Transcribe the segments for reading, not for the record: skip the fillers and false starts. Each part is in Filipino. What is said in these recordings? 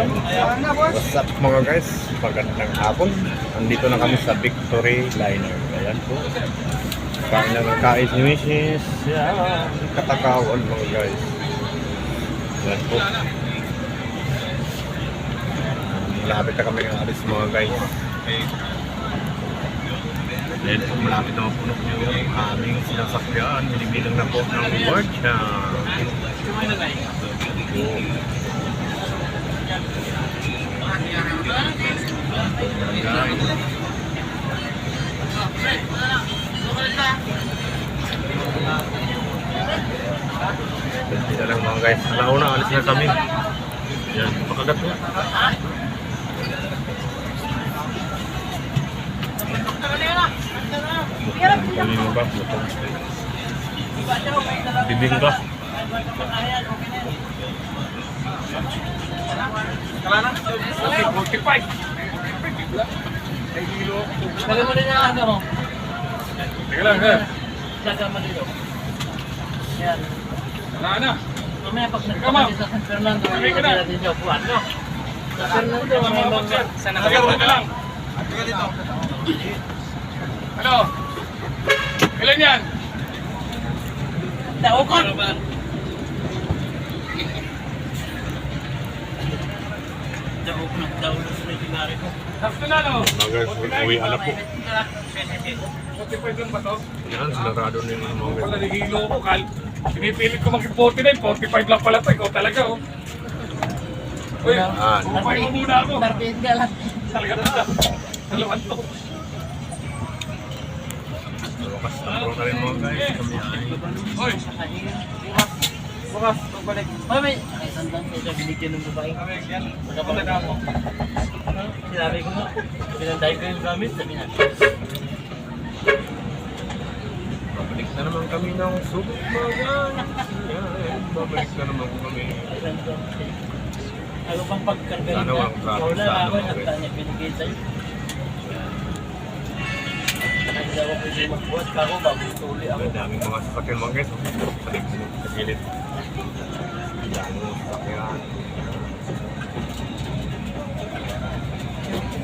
What's up mga guys? Magandang hapon. Andito na kami sa Victory Liner. Ayan po. Kain na ng kain si Mrs. Yan. Katakawan mga guys. Ayan po. Malapit na kami ng alis mga guys. Ayan po, malapit na mapuno yung aming sinasakyan. Binibilang na po ng work na. Dito lang mga guys. Alauna, alis na kami. Yan, pakagat mo. Kunin mo ba? Bibing ba? Kalana? Okay, 45. Lagyan mo din yung ano mo. Teka lang, ha? Lagyan mo dito. Yan. Kalana? Mamaya pag nagpapalito sa San Fernando, ilagay natin sa upuan, no? Sa Fernando, may mga... Sana nakagawa ka lang. Teka dito. Ano? Ilan yan? Daukot! Daukot ng daulos na sinari ko. Hafto na, no? Mga guys, uwi na po. 45 lang ba to? Yan, sinarado na yung mga Wala, guys. nagihilo ko, Kal. Pinipilit ko mag-49, 45 lang pala to. Ikaw talaga, oh. Uy, bumay mo muna ako. Narpiin ka lang. Talaga na. Dalawan to. Wakas na po na rin mga guys. Kami ay... Uy, Bukas, pagbalik. May sandang siya binigyan ng babae. wala na ako. Sinabi ko nga, pinanday ko yung gamit, sabi na. Babalik na naman kami ng subok mga guys. Yan, babalik na naman kami. Ano bang pagkarga Sana walang traffic wala sa ano, ako, okay. nagtanya binigay sa'yo. Hindi ako pwede magbuhat pa ako, babutuli ako. Ang daming mga sasakyan mga guys. Sa gilid. Ang daming mga sasakyan.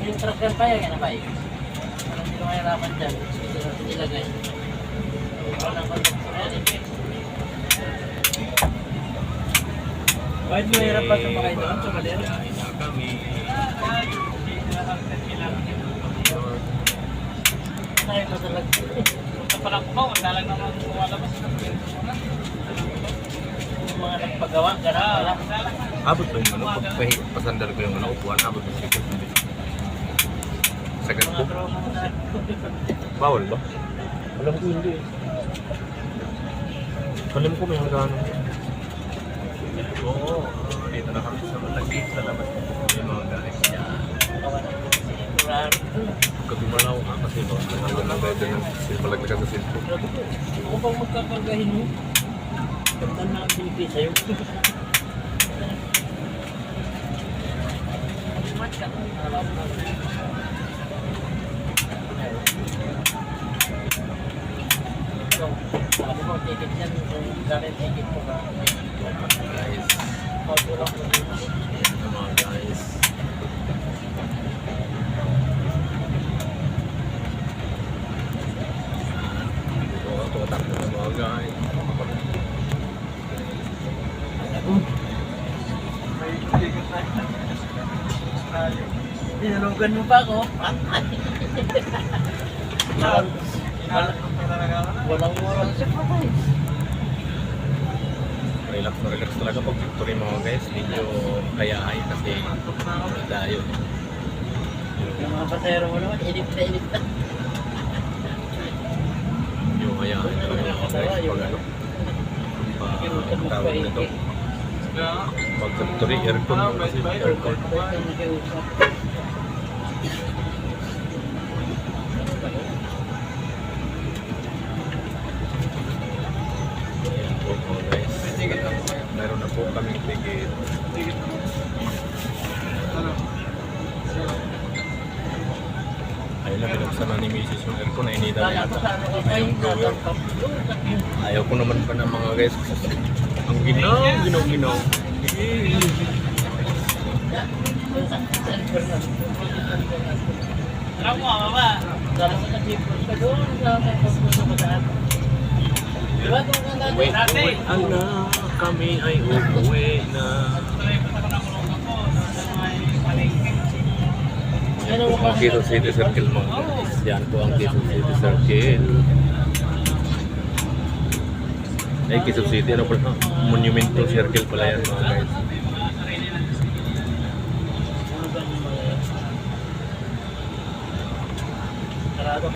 Yung trucker pa yan, ano pa eh? Parang hindi ko mahirapan dyan. Ito natin ilagay. Walang kontakto na yan eh. Bakit mahirap pa sa mga ito? Sa kalero? Kain na kami. Ay, madalag. Sa pala ko ba, wala lang naman lumalabas. Yung mga nagpagawa, gano'n pala. Abot ba yung ano? Pasandal ko yung ano, upuan. Abot ba sikot na din? Second ko? Mga tropa mo na. Bawal ba? Alam ko hindi eh. Alam ko may hanggang. Oo. Dito na kami sa malagit sa labas. Yung mga guys. Kabimalaw ka kasi no. Hanggang lang tayo din. Palaglagan sa silpo. Kung pang magkakargahin mo, ganda na ang binigay sa'yo. Match ka. Sabi mo, ticket yan. Kung galing ticket mo ka. Guys. Matulong mo dito. Ayan mga guys. Dito ako tumatakbo ng mga guys. Dinulungan mo pa ako. Walang surprise. Relax na relax talaga pag victory mga guys. Medyo kayahay kasi dayo. Yung mga pasero mo naman, inip na inip na. Yung kayahay talaga mga guys. Pag ano. Pag tawag nito. Pag victory, aircon mo kasi. Aircon. Ayan po mga guys. Meron na po kaming ticket. Ayun na, binuksan na ni Mrs. yung aircon na inita na yata. Ayun, blower. Ayaw ko naman pa ng mga guys. Ang ginaw. Alam mo, mama, dalas na nag-report ka doon sa pagpupunta. Diba doon ka dati? Dati. Anak, kami ay uuwi na. Ano mo Ang Quezon City Circle mga guys. Yan po ang Quezon City Circle. Ay, Quezon City, ano pala? Monumento Circle pala yan mga guys.